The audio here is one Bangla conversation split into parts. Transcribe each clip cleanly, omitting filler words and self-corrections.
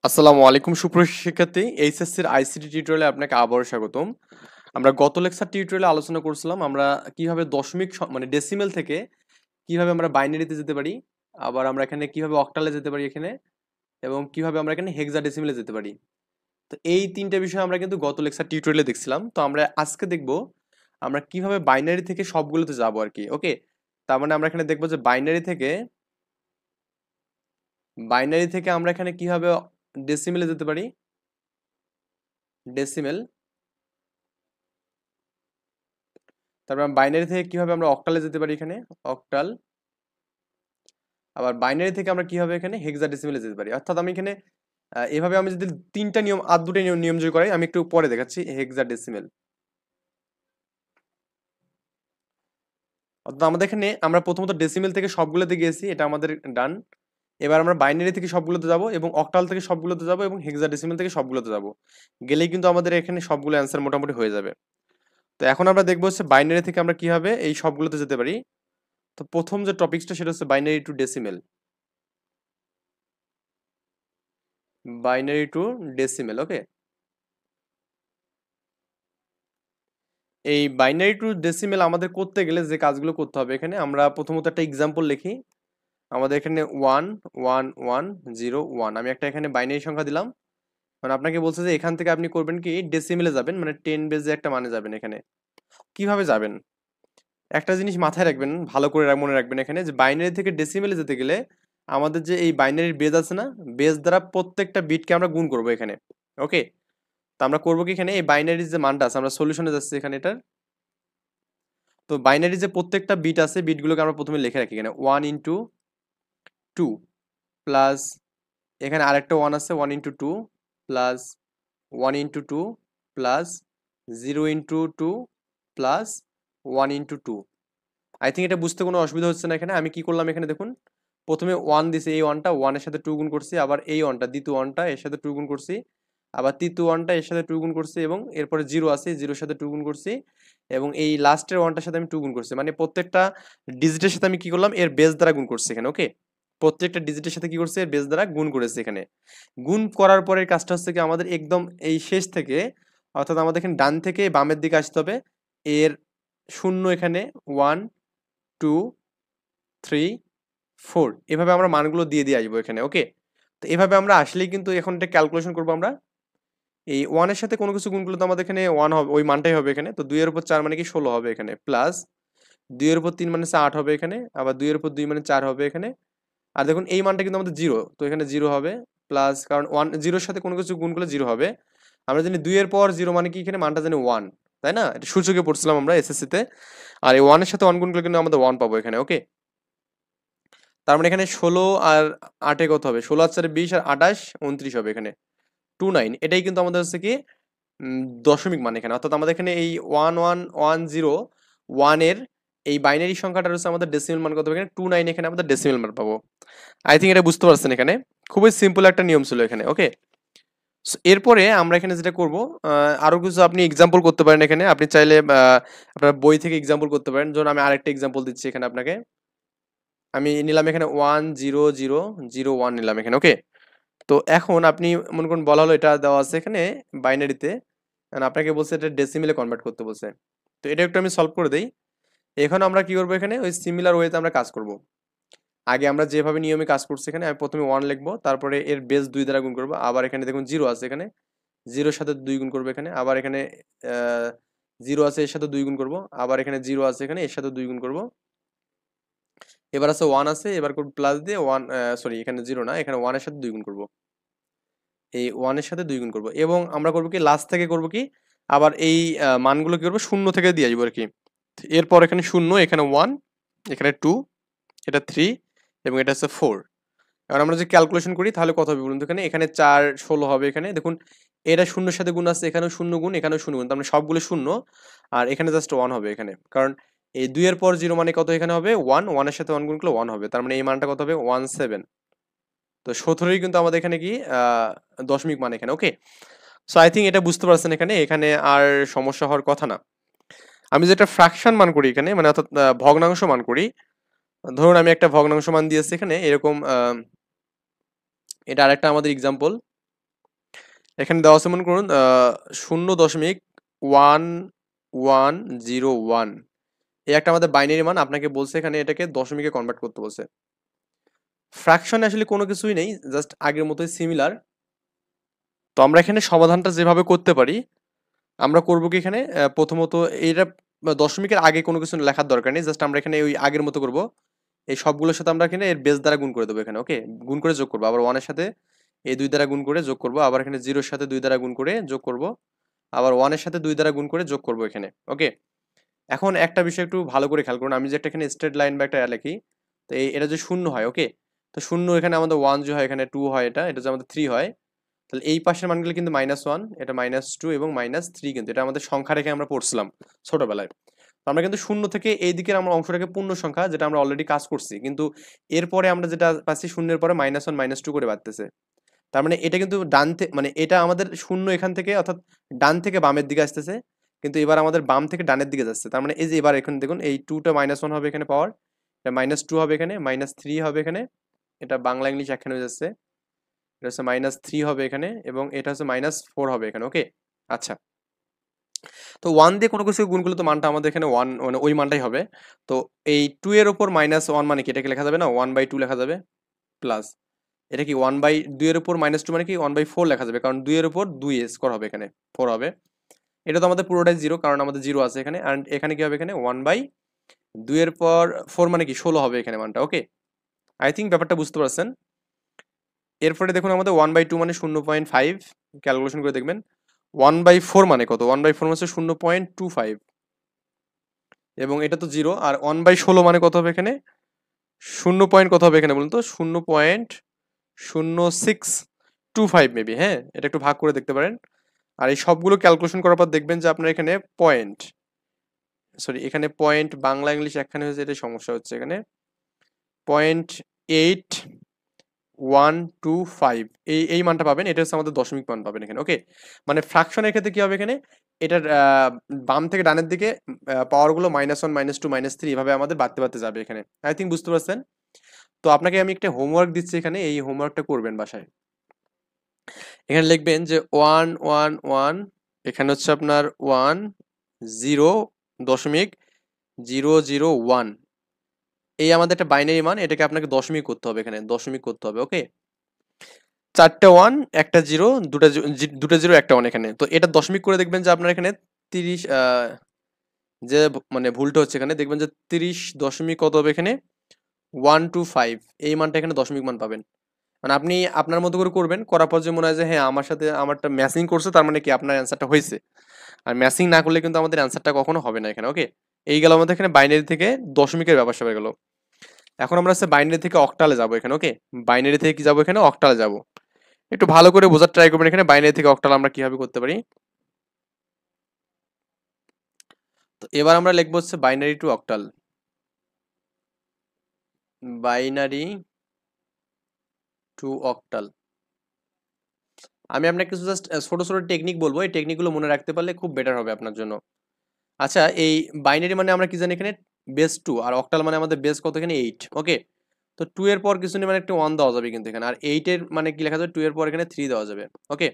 আসসালামু আলাইকুম সুপ্রিয় শিক্ষার্থী, এইচএসসির আইসিটি টিউটোরিয়ালে আপনাকে আবারও স্বাগতম। আমরা গত লেকচার টিউটোরিয়ালে আলোচনা করছিলাম আমরা কিভাবে দশমিক মানে ডেসিমেল থেকে কিভাবে আমরা বাইনারিতে যেতে পারি, আবার আমরা এখানে কিভাবে অক্টালে যেতে পারি এখানে, এবং কিভাবে আমরা এখানে হেক্সাডেসিমেলে যেতে পারি। তো এই তিনটা বিষয় আমরা কিন্তু গত লেকচার টিউটোরিয়ালে দেখছিলাম। তো আমরা আজকে দেখব আমরা কিভাবে বাইনারি থেকে সবগুলোতে যাব আর কি। ওকে, তার মানে আমরা এখানে দেখবো যে বাইনারি থেকে আমরা এখানে কিভাবে ডেসিমেলে যেতে পারি, ডেসিমেল। তারপর বাইনারি থেকে কিভাবে আমরা অক্টালে যেতে পারি এখানে, অক্টাল। আবার বাইনারি থেকে আমরা কিভাবে এখানে হেক্সাডেসিমেলে যেতে পারি। অর্থাৎ আমি এখানে এভাবে আমি যদি তিনটা নিয়ম আর দুটো নিয়ম যদি করাই, আমি একটু পরে দেখাচ্ছি হেক্সাডেসিমেল। অর্থাৎ আমাদের এখানে আমরা প্রথমত ডেসিমেল থেকে সবগুলোতে গিয়েছি, এটা আমাদের ডান। এবার আমরা বাইনারি থেকে সবগুলোতে যাব এবং অক্টাল থেকে সবগুলোতে যাব এবং হেক্সাডেসিমেল থেকে সবগুলোতে যাব। গেলেই কিন্তু আমাদের এখানে সবগুলো অ্যান্সার মোটামুটি হয়ে যাবে। তো এখন আমরা দেখবো হচ্ছে বাইনারি থেকে আমরা কিভাবে এই সবগুলোতে যেতে পারি। তো প্রথম যে টপিকসটা সেটা হচ্ছে binary to decimal. Binary to decimal, okay. এই বাইনারি টু ডেসিমেল আমাদের করতে গেলে যে কাজগুলো করতে হবে, এখানে আমরা প্রথমত একটা এক্সাম্পল লিখি। আমাদের এখানে 1 1 1 0 1, আমি একটা এখানে বাইনারি সংখ্যা দিলাম। মানে আপনাকে বলছে যে এখান থেকে আপনি করবেন কি, ডেসিমেলে যাবেন, মানে 10 বেজে একটা মানে যাবেন এখানে। কিভাবে যাবেন, একটা জিনিস মাথায় রাখবেন, ভালো করে মনে রাখবেন এখানে, যে বাইনারি থেকে ডেসিমেলে যেতে গেলে আমাদের যে এই বাইনারির বেজ আছে না, বেজ দ্বারা প্রত্যেকটা বিটকে আমরা গুণ করব এখানে। ওকে, তো আমরা করবো কি, এখানে এই বাইনারির যে মানটা আছে, আমরা সলিউশনে যাচ্ছি এখানে এটার। তো বাইনারি যে প্রত্যেকটা বিট আছে, বিটগুলোকে আমরা প্রথমে লিখে রাখি এখানে 1 × 2 প্লাস, এখানে আরেকটা 1 আছে 1 × 2 plus 1 × 2 plus 0 × 2 plus 1 × 2। I think এটা বুঝতে কোনো অসুবিধা হচ্ছে না। এখানে আমি কি করলাম, এখানে দেখুন, প্রথমে 1 দিছে, এই 1টা 1 এর সাথে 2 গুণ করছি, আবার এই 1টা দ্বিতীয় 1টা এর সাথে 2 গুণ করছি, আবার তৃতীয় 1টা এর সাথে 2 গুণ করছি, এবং এরপরে 0 আছে, 0 এর সাথে 2 গুণ করছি, এবং এই লাস্টের 1টার সাথে আমি 2 গুণ করছি। মানে প্রত্যেকটা ডিজিটের সাথে আমি কি করলাম, এর বেস দ্বারা গুণ করছি এখানে। ওকে, প্রত্যেকটা ডিজিটের সাথে কি করছে, এর বেস দ্বারা গুণ করেছে এখানে। গুণ করার পরের কাজটা হচ্ছে কি, আমাদের একদম এই শেষ থেকে, অর্থাৎ আমাদের এখানে ডান থেকে বামের দিকে আসতে হবে। এর শূন্য এখানে 1 2 3 4 এভাবে আমরা মানগুলো দিয়ে দিয়ে আসবো এখানে। ওকে, তো এভাবে আমরা আসলেই কিন্তু এখন এটা ক্যালকুলেশন করবো আমরা। এই 1 এর সাথে কোনো কিছু গুণ করলে তো আমাদের এখানে 1 হবে, ওই মানটাই হবে এখানে। তো 2 এর উপর 4 মানে কি 16 হবে এখানে, প্লাস 2 এর উপর 3 মানে 8 হবে এখানে, আবার 2 এর উপর 2 মানে 4 হবে এখানে। আর দেখুন এই মানটা কিন্তু আমাদের 0, তো এখানে 0 হবে, প্লাস, কারণ 1 0 এর সাথে কোনো কিছু গুণ করলে 0 হবে। আমরা জানি 2 এর পর 0 মানে কি, এখানে মানটা জানি 1, তাই না? এটা সূচকে পড়ছিলাম আমরা এসএসসি তে। আর এই 1 এর সাথে 1 গুণ করলে কিন্তু আমাদের 1 পাবো এখানে। ওকে, তার মানে এখানে 16 আর 8 কত হবে, 16 আর 4 20 আর 28 29 হবে এখানে 29। এটাই কিন্তু আমাদের হচ্ছে কি দশমিক মান এখানে। অর্থাৎ আমাদের এখানে এই 1 1 1 0 1 এর এই বাইনারি সংখ্যাটা হচ্ছে আমাদের ডেসিমেল মান কত হবে এখানে 29, এখানে আমাদের ডেসিমেল মান পাবো। আই থিঙ্ক এটা বুঝতে পারছেন, এখানে খুবই সিম্পল একটা নিয়ম ছিল এখানে। ওকে, এরপরে আমরা এখানে যেটা করব, আরো কিছু আপনি এক্সাম্পল করতে পারেন এখানে। আপনি চাইলে আপনার বই থেকে এক্সাম্পল করতে পারেন। ধরুন আমি আরেকটা এক্সাম্পল দিচ্ছি এখানে আপনাকে। আমি নিলাম এখানে 1 0 0 0 1 নিলাম এখানে। ওকে, তো এখন আপনি মনে করুন বলা হলো এটা দেওয়া আছে এখানে বাইনারিতে, আপনাকে বলছে এটা ডেসিমেলে কনভার্ট করতে বলছে। তো এটা একটু আমি সলভ করে দেই। এখন আমরা কি করবো, এখানে ওই সিমিলার ওয়েতে আমরা কাজ করব। আগে আমরা যেভাবে নিয়মে কাজ করছি, এখানে আমি প্রথমে 1 লিখবো, তারপরে এর বেস 2 দ্বারা গুণ করবো, আবার এখানে দেখুন 0 আছে, এখানে 0 এর সাথে 2 গুণ করবো এখানে, আবার এখানে 0 আছে এর সাথে 2 গুণ করবো, আবার এখানে 0 আছে এখানে এর সাথে 2 গুণ করবো, এবার আছে 1 আছে, এবার করব প্লাস দিয়ে 1, সরি এখানে 0 না, এখানে 1 এর সাথে 2 গুণ করবো, এই 1 এর সাথে 2 গুণ করবো, এবং আমরা করবো কি লাস্ট থেকে করবো কি, আবার এই মানগুলো কি করবো, শূন্য থেকে দিয়ে আসবো আর কি। এরপর এখানে 0, এখানে 1, এখানে 2, এটা 3, এবং এটা হচ্ছে 4। এবার আমরা যদি ক্যালকুলেশন করি তাহলে কত হবে বলুন তো, এখানে এখানে 4 16 হবে এখানে। দেখুন এটা শূন্যের সাথে গুণ আছে, এখানেও শূন্য গুণ, এখানেও শূন্য গুণ, তার মানে সবগুলো শূন্য, আর এখানে জাস্ট 1 হবে এখানে। কারণ এই 2 এর পর 0 মানে কত, এখানে হবে 1, 1 এর সাথে 1 গুণ করলে 1 হবে, তার মানে এই মানটা কত হবে 17। তো 17ই কিন্তু আমাদের এখানে কি দশমিক মান এখানে। ওকে, সো আই থিঙ্ক এটা বুঝতে পারছেন এখানে। এখানে আর সমস্যা হওয়ার কথা না। আমি যেটা ফ্র্যাকশন মান করি এখানে, মানে অর্থাৎ ভগ্নাংশ মান করি। ধরুন আমি একটা ভগ্নাংশ মান দিয়েছি এখানে এরকম, এটা আরেকটা আমাদের এক্সাম্পল। এখানে দেওয়া আছে মনে করুন 0.1101 এই একটা আমাদের বাইনারি মান, আপনাকে বলছে এখানে এটাকে দশমিকে কনভার্ট করতে বলছে। ফ্র্যাকশনে আসলে কোনো কিছুই নেই, জাস্ট আগের মতোই সিমিলার। তো আমরা এখানে সমাধানটা যেভাবে করতে পারি, আমরা করবো কি এখানে প্রথমত এইটা দশমিকের আগে কোনো কিছু লেখার দরকার নেই, জাস্ট আমরা এখানে ওই আগের মতো করব। এই সবগুলোর সাথে আমরা এখানে এর বেস দ্বারা গুণ করে দেবো এখানে, ওকে, গুণ করে যোগ করবো, আবার ওয়ানের সাথে এই 2 দ্বারা গুণ করে যোগ করবো, আবার এখানে 0-র সাথে 2 দ্বারা গুণ করে যোগ করব, আবার ওয়ানের সাথে 2 দ্বারা গুণ করে যোগ করবো এখানে, ওকে। এখন একটা বিষয় একটু ভালো করে খেয়াল করুন, আমি যে একটা এখানে স্ট্রেট লাইন বা একটা লিখি, তো এটা যে শূন্য হয়, ওকে, তো শূন্য এখানে আমাদের 1 যে হয়, এখানে 2 হয়, এটা যে আমাদের 3 হয়, তাহলে এই পাশের মানগুলো কিন্তু -1, এটা -2 এবং -3, কিন্তু এটা আমাদের সংখ্যা রেখে আমরা পড়ছিলাম ছোটবেলায়। তো আমরা কিন্তু শূন্য থেকে এই দিকের আমরা অংশটাকে পূর্ণ সংখ্যা, যেটা আমরা অলরেডি কাজ করছি, কিন্তু এরপরে আমরা যেটা পাচ্ছি শূন্যের পরে -1 -2 করে বাড়তেছে। তার মানে এটা কিন্তু ডান থেকে, মানে এটা আমাদের শূন্য এখান থেকে, অর্থাৎ ডান থেকে বামের দিকে আসতেছে, কিন্তু এবার আমাদের বাম থেকে ডানের দিকে যাচ্ছে। তার মানে এই যে এবার এখানে দেখুন এই 2টা -1 হবে এখানে পাওয়ার, এটা -2 হবে এখানে, -3 হবে এখানে, এটা বাংলা ইংলিশ একখানে হয়ে যাচ্ছে, এটা হচ্ছে -3 হবে এখানে, এবং এটা হচ্ছে -4 হবে এখানে, ওকে। আচ্ছা, তো 1 দিয়ে কোনো কিছু গুণ করলে তো মানটা আমাদের এখানে 1, মানে ওই মানটাই হবে। তো এই 2 এর উপর -1 মানে কি, এটাকে লেখা যাবে না 1/2 লেখা যাবে, প্লাস এটা কি 2 এর উপর -2 মানে কি 1/4 লেখা যাবে, কারণ 2 এর উপর 2 স্কোয়ার হবে এখানে 4 হবে। এটা তো আমাদের পুরোটাই 0, কারণ আমাদের 0 আছে এখানে, আর এখানে কি হবে, এখানে 1/2 এর পর 4 মানে কি 16 হবে এখানে মানটা, ওকে। আই থিঙ্ক ব্যাপারটা বুঝতে পারছেন। এরপরে দেখুন আমাদের 1/2 মানে 0.5, ক্যালকুলেশন করে দেখবেন। 1/4 মানে কত, 1/4 মানে 0.25, এবং এটা তো 0, আর 1/16 মানে কত হবে এখানে, 0 পয়েন্ট কত হবে এখানে বলুন তো, 0.0625 মেবি, হ্যাঁ, এটা একটু ভাগ করে দেখতে পারেন। আর এই সবগুলো ক্যালকুলেশন করার পর দেখবেন যে আপনার এখানে পয়েন্ট, সরি এখানে পয়েন্ট বাংলা ইংলিশ একখানে হয়েছে, এটা সমস্যা হচ্ছে এখানে, 0.8125 এই মানটা পাবেন, এটা হচ্ছে আমাদের দশমিক মান পাবেন এখানে, ওকে। মানে ফ্র্যাকশনের ক্ষেত্রে কি হবে এখানে, এটার বাম থেকে ডানের দিকে পাওয়ার গুলো -1 -2 -3 এভাবে আমাদের বাড়তে বাড়তে যাবে এখানে, আই থিঙ্ক বুঝতে পারছেন। তো আপনাকে আমি একটা হোমওয়ার্ক দিচ্ছি এখানে, এই হোমওয়ার্কটা করবেন বাসায়। এখানে লিখবেন যে 111, এখানে হচ্ছে আপনার 10.001, এই আমাদের একটা বাইনারি মান, এটাকে আপনাকে দশমিক করতে হবে, এখানে দশমিক করতে হবে, ওকে। 4টা 1, একটা 0, দুটা 0, একটা 1 এখানে, তো এটা দশমিক করে দেখবেন যে আপনার এখানে 30, যে মানে ভুলটা হচ্ছে এখানে, দেখবেন যে 30 দশমিক কত হবে এখানে 125, এই মানটা এখানে দশমিক মান পাবেন। মানে আপনি আপনার মতো করে করবেন, করার পর যে মনে হয় যে হ্যাঁ আমার সাথে আমারটা ম্যাচিং করছে, তার মানে কি আপনার অ্যান্সারটা হয়েছে। আর ম্যাচিং না করলে কিন্তু আমাদের অ্যান্সারটা কখনো হবে না এখানে, ওকে। এই গেল আমাদের এখানে বাইনারি থেকে দশমিকের ব্যাপার স্যাপার গেল। এখন আমরা হচ্ছে বাইনারি থেকে অক্টালে যাবো এখানে, ওকে। বাইনারি থেকে কি যাবো এখানে, অক্টালে যাবো। একটু ভালো করে বোঝার ট্রাই করবেন এখানে বাইনারি থেকে অক্টাল আমরা কিভাবে করতে পারি। তো এবার আমরা লিখবো হচ্ছে binary two octal, binary two octal. আমি আপনাকে কিছু জাস্ট ছোট ছোট টেকনিক বলবো, এই টেকনিকগুলো মনে রাখতে পারলে খুব বেটার হবে আপনার জন্য। আচ্ছা, এই বাইনারি মানে আমরা কি জানি এখানে বেস 2, আর অক্টাল মানে আমাদের বেস কত এখানে 8, ওকে। তো 2 এর পর কিছু নেই মানে একটা 1 দেওয়া যাবে কিন্তু এখানে, আর 8 এর মানে কি লেখা যাবে, 2 এর পর এখানে 3 দেওয়া যাবে, ওকে।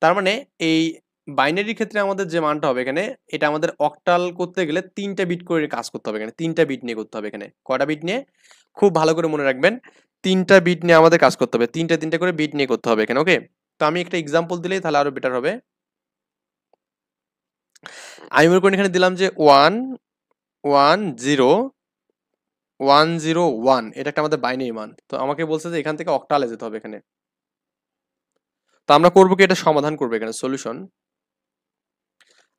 তার মানে এই বাইনারির ক্ষেত্রে আমাদের যে মানটা হবে এখানে, এটা আমাদের অক্টাল করতে গেলে 3টা বিট করে কাজ করতে হবে এখানে, 3টা বিট নিয়ে করতে হবে এখানে। কয়টা বিট নিয়ে, খুব ভালো করে মনে রাখবেন, 3টা বিট নিয়ে আমাদের কাজ করতে হবে, 3টা করে বিট নিয়ে করতে হবে এখানে, ওকে। তো আমি একটা এক্সাম্পল দিলেই তাহলে আরো বেটার হবে। আমি মনে করি এখানে দিলাম যে 110 এটা একটা আমাদের বাইনারি মান, তো আমাকে বলছে যে এখান থেকে অক্টালে যেতে হবে এখানে। তো আমরা করবো কি, এটা সমাধান করবো এখানে, সলিউশন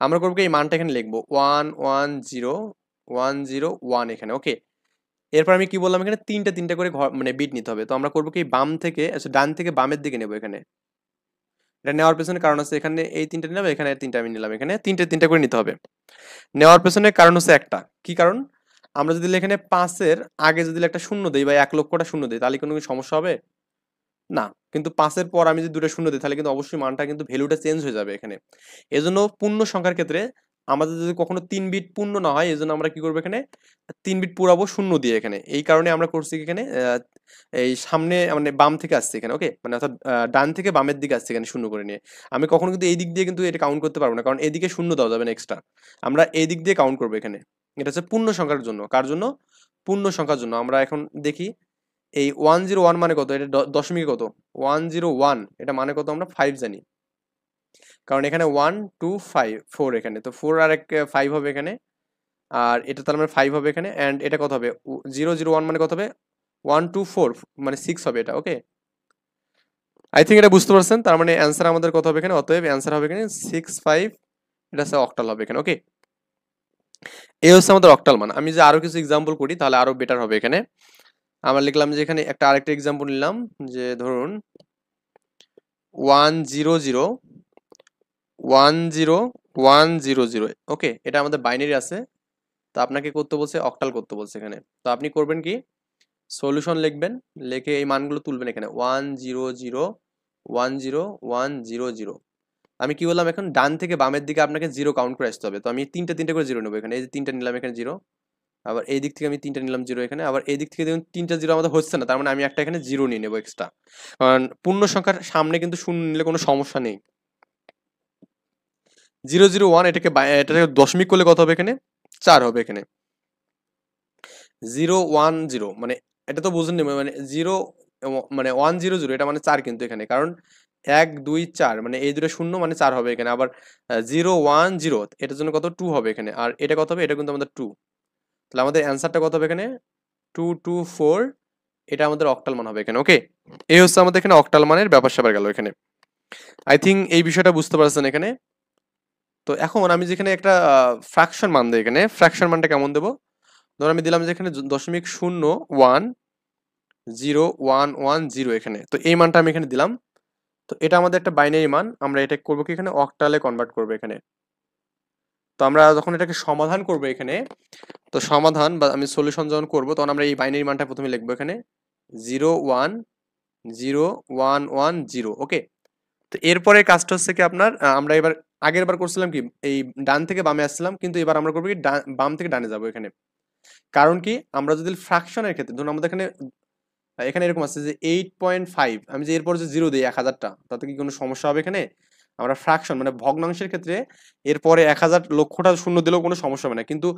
আমরা করবো কি, এই মানটা এখানে লিখবো 110 এখানে, ওকে। এরপর আমি কি বললাম, এখানে 3টা করে ঘর মানে বিট নিতে হবে। তো আমরা করবো কি, বাম থেকে ডান থেকে বামের দিকে নেবো এখানে। এটা নেওয়ার পেছনে কারণ আছে, এখানে এই 3টা নিলাম, এখানে 3টা আমি নিলাম, এখানে 3টা করে নিতে হবে। নেওয়ার পেছনে কারণ হচ্ছে একটা, কি কারণ, আমরা যদি এখানে 5-এর আগে যদি একটা শূন্য দিই বা 1,00,000টা শূন্য দিই, তাহলে কোনো সমস্যা হবে না। কিন্তু 5-এর পর আমি যদি 2টা শূন্য দিই, তাহলে কিন্তু অবশ্যই মানটা কিন্তু ভ্যালুটা চেঞ্জ হয়ে যাবে এখানে। এজন্য পূর্ণ সংখ্যার ক্ষেত্রে আমাদের যদি কখনো 3 বিট পূর্ণ না হয়, এজন্য আমরা কি করবো এখানে 3 বিট পুরাবো শূন্য দিয়ে এখানে। এই কারণে আমরা করছি এখানে এই সামনে মানে বাম থেকে আসছে এখানে, ওকে, মানে অর্থাৎ ডান থেকে বামের দিকে আসছে এখানে শূন্য করে নিয়ে। আমি কখনো কিন্তু এই দিক দিয়ে কিন্তু এটা কাউন্ট করতে পারবো না, কারণ এদিকে শূন্য দেওয়া যাবে না এক্সট্রা। আমরা এই দিক দিয়ে কাউন্ট করবো এখানে। এটা হচ্ছে পূর্ণ সংখ্যার জন্য। কার জন্য? পূর্ণ সংখ্যার জন্য। আমরা এখন দেখি এই 101 মানে কত, এটা দশমিকে কত? 101 এটা মানে কত? আমরা 5 জানি, কারণ এখানে 1 2 5 4 এখানে, তো 4 আর এক 5 হবে এখানে, আর এটা তার মানে 5 হবে এখানে, অ্যান্ড এটা কত হবে? 001 মানে কত হবে? 1 2 4 মানে 6 হবে এটা, ওকে। আই থিঙ্ক এটা বুঝতে পারছেন। তার মানে অ্যান্সার আমাদের কত হবে এখানে? অতএব অ্যান্সার হবে এখানে 6 5, এটা হচ্ছে অক্টাল হবে এখানে, ওকে। এই হচ্ছে আমাদের অক্টাল মান। আমি যে আরো কিছু এক্সাম্পল করি তাহলে আরো বেটার হবে এখানে। আমরা লিখলাম যে এখানে একটা আরেকটা এক্সাম্পল নিলাম, যে ধরুন 101010100, ওকে। এটা আমাদের বাইনারি আছে, তো আপনাকে করতে বলছে অক্টাল করতে বলছে এখানে। তো আপনি করবেন কি, সলিউশন লিখবেন, লিখে এই মানগুলো তুলবেন এখানে 100101010। আমি কি বললাম, এখন ডান থেকে বামের দিকে আপনাকে জিরো কাউন্ট করে আসতে হবে। তো আমি তিনটা তিনটা করে জিরো নেবো এখানে, এই যে তিনটা নিলাম এখানে জিরো, আবার এই দিক থেকে আমি তিনটা নিলাম জিরো এখানে, আবার এই দিক থেকে দেখুন তিনটা জিরো আমাদের হচ্ছে না, তার মানে আমি একটা এখানে জিরো নিয়ে নেবো এক্সট্রা, কারণ পূর্ণ সংখ্যার সামনে কিন্তু শূন্য নিলে কোনো সমস্যা নেই। 001 এটাকে দশমিক করলে কত হবে এখানে? 4 হবে এখানে। 010 মানে এটা তো বুঝেন, মানে জিরো মানে 100 এটা মানে 4 কিন্তু এখানে, কারণ 1 2 4 মানে এই দুটো শূন্য মানে 4 হবে এখানে। আবার 010 এটার জন্য কত? 2 হবে এখানে, আর এটা কত হবে? এটা কিন্তু আমাদের 2। তাহলে আমাদের অ্যান্সারটা কত হবে এখানে? 224। এটা আমাদের অক্টাল মান হবে এখানে, ওকে। এই হচ্ছে আমাদের এখানে অক্টাল মানের ব্যাপার স্যাপার গেল এখানে। আই থিঙ্ক এই বিষয়টা বুঝতে পারছেন এখানে। তো এখন আমি যেখানে একটা ফ্র্যাকশন মান দেই, এখানে ফ্র্যাকশন মানটা কেমন দেবো? ধর আমি দিলাম যে এখানে 0.010110 এখানে, তো এই মানটা আমি এখানে দিলাম। তো এটা আমাদের একটা বাইনারি মান, আমরা এটা করবো কি এখানে অক্টালে কনভার্ট করবো এখানে। তো আমরা যখন এটাকে সমাধান করবো এখানে, তো সমাধান বা আমি সলিউশন যখন করবো তখন আমরা এই বাইনারি মানটা প্রথমে লিখবো এখানে 0101110, ওকে। তো এরপরে কাজটা হচ্ছে কি আপনার, আমরা এবার আগের বার করছিলাম কি, এই ডান থেকে বামে আসছিলাম, কিন্তু এবার আমরা করবো কি বাম থেকে ডানে যাবো এখানে। কারণ কি, আমরা যদি ফ্র্যাকশনের ক্ষেত্রে ধরুন আমাদের এখানে এখানে এরকম আছে যে 8.5, আমি যে এরপর যে জিরো দিই 1000টা, তাতে কি কোনো সমস্যা হবে এখানে? আমরা ফ্র্যাকশন মানে ভগ্নাংশের ক্ষেত্রে এরপরে 1000 লক্ষটা শূন্য দিলেও কোনো সমস্যা হবে না, কিন্তু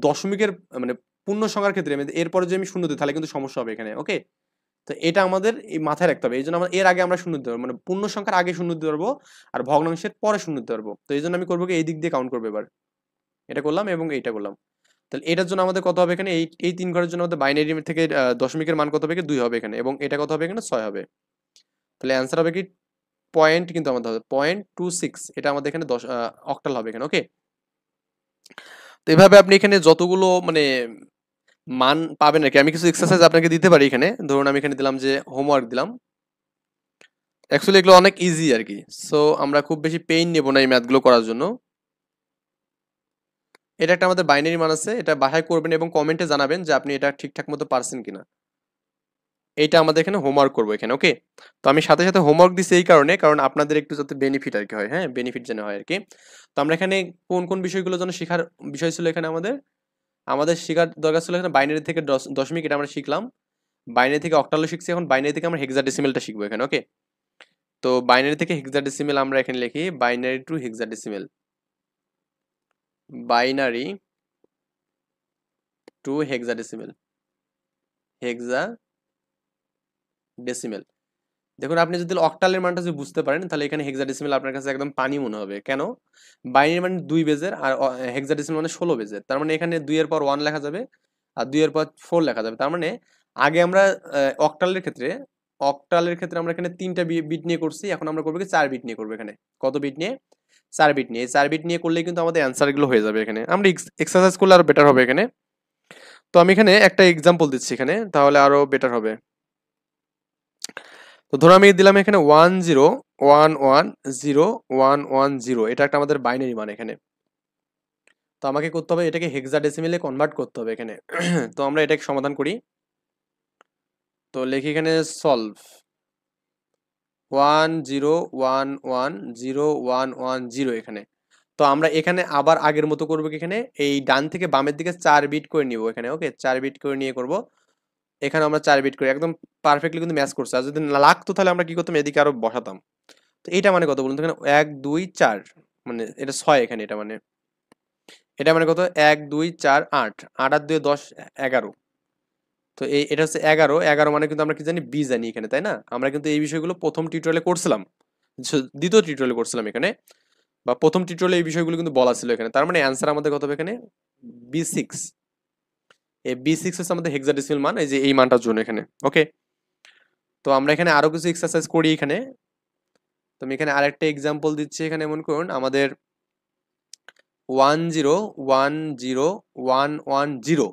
দশমিকের মানে পূর্ণ সংখ্যার ক্ষেত্রে এরপরে যে আমি শূন্য দিই তাহলে কিন্তু সমস্যা হবে এখানে, ওকে। তো এটা আমাদের এই মাথায় রাখতে হবে। এই জন্য আমরা এর আগে আমরা শূন্য দিতে পারবো, মানে পূর্ণ সংখ্যার আগে শূন্য দিতে পারবো, আর ভগ্নাংশের পরে শূন্য দিতে পারবো। তো এই জন্য আমি করবো কি, এই দিক দিয়ে কাউন্ট করবো এবার। এটা করলাম এবং এইটা করলাম। তাহলে এটার জন্য আমাদের কত হবে এখানে? এই তিন ঘরের জন্য আমাদের বাইনারি থেকে দশমিকের মান কত হবে? 2 হবে এখানে, এবং এটা কত হবে এখানে? 6 হবে। তাহলে অ্যান্সার হবে কি, পয়েন্ট কিন্তু আমাদের হবে 0.26, এটা আমাদের এখানে 10 অক্টাল হবে এখানে, ওকে। তো এভাবে আপনি এখানে যতগুলো মানে মান পাবেন আর কি। আমি কিছু এক্সারসাইজ আপনাকে দিতে পারি এখানে। ধরুন আমি এখানে দিলাম যে হোমওয়ার্ক দিলাম, অ্যাকচুয়ালি এগুলো অনেক ইজি আর কি। সো আমরা খুব বেশি পেইন নেব না এই ম্যাথগুলো করার জন্য। এটা একটা আমাদের বাইনারি মান আছে, এটা বাসায় করবেন এবং কমেন্টে জানাবেন যে আপনি এটা ঠিকঠাক মতো পারছেন কিনা। এইটা আমাদের এখানে হোমওয়ার্ক করবো এখানে, ওকে। তো আমি সাথে সাথে হোমওয়ার্ক দিচ্ছি এই কারণে, কারণ আপনাদের একটু যাতে বেনিফিট আর কি হয়, হ্যাঁ, বেনিফিট যেন হয় আর কি। তো আমরা এখানে কোন কোন বিষয়গুলো যেন শেখার বিষয় ছিল এখানে আমাদের, আমাদের শেখার দরকার ছিল এখানে বাইনারি থেকে দশমিক, এটা আমরা শিখলাম। বাইনারি থেকে অক্টালও শিখছি, এখন বাইনারি থেকে আমরা হেক্সাডেসিমেলটা শিখবো এখানে, ওকে। তো বাইনারি থেকে হেক্সাডেসিমেল আমরা এখানে লিখি binary two hexadecimal, binary two hexadecimal, hexadecimal. দেখুন আপনি যদি অক্টালের মানটা যদি বুঝতে পারেন তাহলে এখানে হেক্সাডেসিমেল আপনার কাছে একদম পানি মনে হবে। কেন? বাইনারি মানে 2 বেজের, আর হেক্সাডেসিমেল মানে 16 বেজের। তার মানে এখানে 2 এর পর 1 লেখা যাবে, আর 2 এর পর 4 লেখা যাবে। তার মানে আগে আমরা অক্টালের ক্ষেত্রে আমরা এখানে 3টা বিট নিয়ে করছি, এখন আমরা করবো কি 4 বিট নিয়ে করবো এখানে। কত বিট নিয়ে? 4 বিট নিয়ে। এই 4 বিট নিয়ে করলেই কিন্তু আমাদের অ্যান্সার গুলো হয়ে যাবে এখানে। আমরা এক্সারসাইজ করলে আরো বেটার হবে এখানে। তো আমি এখানে একটা এক্সাম্পল দিচ্ছি এখানে, তাহলে আরো বেটার হবে। তো ধরো আমি দিলাম এখানে 101101110, এটা একটা আমাদের বাইনারি মান এখানে। তো আমাকে করতে হবে এটাকে হেক্সাডেসিমেলে কনভার্ট করতে হবে এখানে। তো আমরা এটাকে সমাধান করি। তো লিখি এখানে সলভ 101101110 এখানে। তো আমরা এখানে আবার আগের মতো করবো কি, এখানে এই ডান থেকে বামের দিকে 4 বিট করে নিব এখানে, ওকে। 4 বিট করে নিয়ে করব। এখানে আমরা 4 বিট করি, একদম পারফেক্টলি কিন্তু ম্যাচ করছে। আর যদি না লাগতো তাহলে আমরা কি করতাম, এদিকে আরো বসাতাম। তো এইটা মানে কত বলুন তো, এখানে 1 2 4 মানে এটা 6 এখানে, এটা মানে কত, 1 2 4 8 8 আর 2 10 11। তো এটা হচ্ছে 11, 11 মানে কিন্তু আমরা কি জানি, বি জানি এখানে, তাই না? আমরা কিন্তু এই বিষয়গুলো প্রথম টিউটোরিয়ালে করছিলাম, দ্বিতীয় টিউটোরিয়ালে করছিলাম এখানে, বা প্রথম টিউটোরিয়ালে এই বিষয়গুলো কিন্তু বলা ছিল এখানে। তার মানে অ্যান্সার আমাদের কত হবে এখানে, B6। এই B6 হচ্ছে আমাদের হেক্সাডেসিমাল মান, এই যে এই মানটার জন্য এখানে। ওকে, তো আমরা এখানে আরো কিছু এক্সারসাইজ করি এখানে। তো আমি এখানে আরেকটা এক্সাম্পল দিচ্ছি এখানে, মনে করুন আমাদের 1 0 1 0 1 1 0,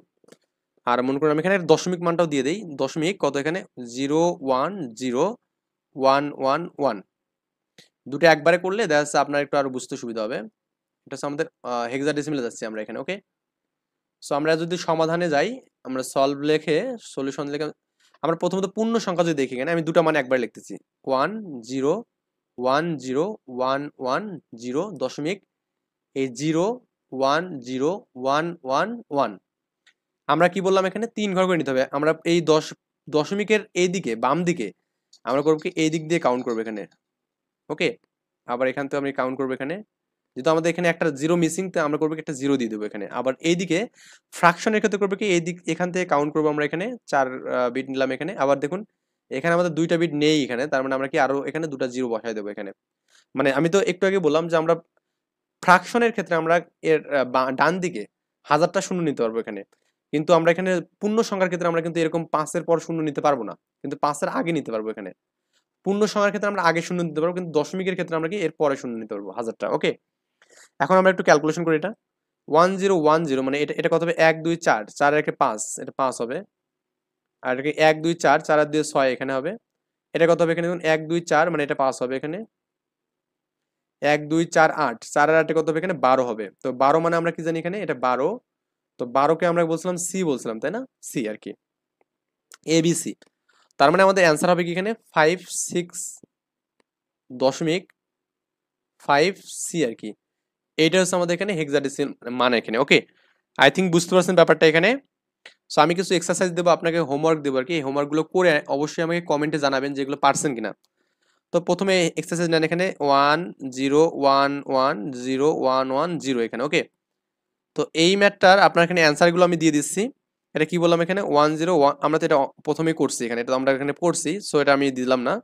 আর মনে করুন আমি এখানে দশমিক মানটাও দিয়ে দেই, দশমিক কত এখানে 0 1 0 1 1 1। দুটো একবারে করলে দেখা যাচ্ছে আপনার একটু আরো বুঝতে সুবিধা হবে। এটা হচ্ছে আমাদের হেক্সাডেসিমালে যাচ্ছি আমরা এখানে। ওকে, সো আমরা যদি সমাধানে যাই, আমরা সলভ লিখে সলিউশন লিখে আমরা প্রথমত পূর্ণ সংখ্যা যদি দেখি, এখানে আমি দুটো মানে একবার লিখতেছি, 1 0 1 0 1 1 0 দশমিক এই 0 1 0 1 1 1। আমরা কি বললাম, এখানে 3 ঘর করে নিতে হবে। আমরা এই দশমিকের এই দিকে বাম দিকে আমরা করবো কি, এই দিক দিয়ে কাউন্ট করবো এখানে। ওকে, আবার এখান থেকে আমি কাউন্ট করবো এখানে, যেহেতু আমাদের এখানে একটা জিরো মিসিং, তো আমরা করবো কি একটা জিরো দিয়ে দেবো এখানে। আবার এইদিকে ফ্র্যাকশনের ক্ষেত্রে করবো কি, এই দিক এখান থেকে কাউন্ট করবো আমরা এখানে 4 বিট নিলাম এখানে। আবার দেখুন এখানে আমাদের 2টা বিট নেই এখানে, তার মানে আমরা কি আরো এখানে 2টা জিরো বসাই দেবো এখানে। মানে আমি তো একটু আগে বললাম যে আমরা ফ্র্যাকশনের ক্ষেত্রে আমরা এর ডান দিকে 1000টা শূন্য নিতে পারবো এখানে, কিন্তু আমরা এখানে পূর্ণ সংখ্যার ক্ষেত্রে আমরা কিন্তু এরকম 5-এর পর শূন্য নিতে পারবো না, কিন্তু 5-এর আগে নিতে পারবো এখানে। পূর্ণ সংখ্যার ক্ষেত্রে আমরা আগে শূন্য নিতে পারবো, কিন্তু দশমিকের ক্ষেত্রে আমরা কি এর পরে শূন্য নিতে পারবো 1000টা। ওকে, এখন আমরা একটু ক্যালকুলেশন করি এটা। 1010 মানে এটা এটা কত হবে, 1 2 4 4 আর 1 5, এটা 5 হবে। আর এটাকে 1 2 4 4 আর 2 6 এখানে হবে। এটা কত হবে এখানে, দেখুন 1 2 4 মানে এটা 5 হবে এখানে। 1 2 4 8 4 আর 8 কত হবে এখানে, 12 হবে। তো 12 মানে আমরা কি জানি এখানে, এটা 12। তো 12 কে আমরা বলছিলাম সি বলছিলাম, তাই না? সি আর কি, এ বি সি। তার মানে আমাদের অ্যান্সার হবে কি এখানে 5 6 দশমিক 5 সি আর কি। এইটা হচ্ছে আমাদের এখানে হেক্সাডেসিমাল মান এখানে। ওকে, আই থিঙ্ক বুঝতে পারছেন ব্যাপারটা এখানে। সো আমি কিছু এক্সারসাইজ দেবো আপনাকে, হোমওয়ার্ক দেবো আর কি। এই হোমওয়ার্কগুলো করে অবশ্যই আমাকে কমেন্টে জানাবেন যেগুলো পারছেন কিনা। তো প্রথমে এক্সারসাইজ নেন এখানে 1 0 1 1 0 1 1 0 এখানে। ওকে, তো এই ম্যাথটার আপনার এখানে অ্যান্সারগুলো আমি দিয়ে দিচ্ছি। এটা কি বললাম এখানে 1 0 1, আমরা তো এটা প্রথমেই করছি এখানে, এটা তো আমরা এখানে পড়ছি, সো এটা আমি দিলাম না।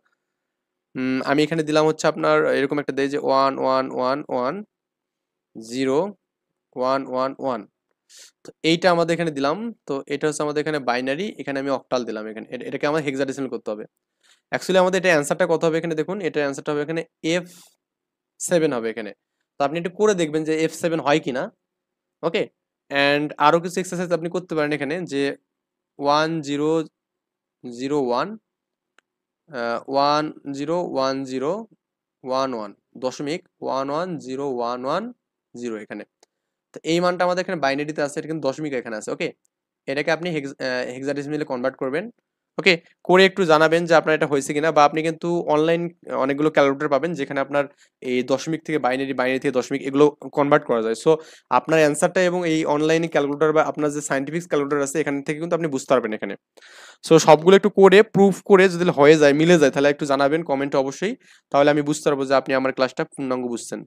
আমি এখানে দিলাম হচ্ছে আপনার এরকম একটা দেই যে 1 1 1 1 0 1 1 1। তো এইটা আমাদের এখানে দিলাম। তো এটা হচ্ছে আমাদের এখানে বাইনারি, এখানে আমি অক্টাল দিলাম এখানে। এটাকে আমাদের হেক্সাডেসিমাল করতে হবে। অ্যাকচুয়ালি আমাদের এটা অ্যান্সারটা কত হবে এখানে, দেখুন এটা অ্যান্সারটা হবে এখানে F7 হবে এখানে। তো আপনি একটু করে দেখবেন যে F7 হয় কিনা। ওকে, অ্যান্ড আরো কিছু এক্সারসাইজ আপনি করতে পারেন এখানে, যে 1 0 0 1 1 0 1 0 1 1 দশমিক 1 1 0 1 1 0 এখানে। তো এই মানটা আমাদের এখানে বাইনারিতে আছে, এটা কিন্তু দশমিক এখানে আছে। ওকে, এটাকে আপনি হেক্সাডেসিমালে কনভার্ট করবেন। ওকে, করে একটু জানাবেন যে আপনার এটা হয়েছে কিনা। বা আপনি কিন্তু অনলাইন অনেকগুলো ক্যালকুলেটর পাবেন যেখানে আপনার এই দশমিক থেকে বাইনারি, বাইনারি থেকে দশমিক এগুলো কনভার্ট করা যায়। সো আপনার অ্যান্সারটা এবং এই অনলাইনে ক্যালকুলেটর বা আপনার যে সায়েন্টিফিক ক্যালকুলেটর আছে এখান থেকে কিন্তু আপনি বুঝতে পারবেন এখানে। সো সবগুলো একটু করে প্রুফ করে যদি হয়ে যায়, মিলে যায়, তাহলে একটু জানাবেন কমেন্টে অবশ্যই। তাহলে আমি বুঝতে পারবো যে আপনি আমার ক্লাসটা পূর্ণাঙ্গ বুঝছেন।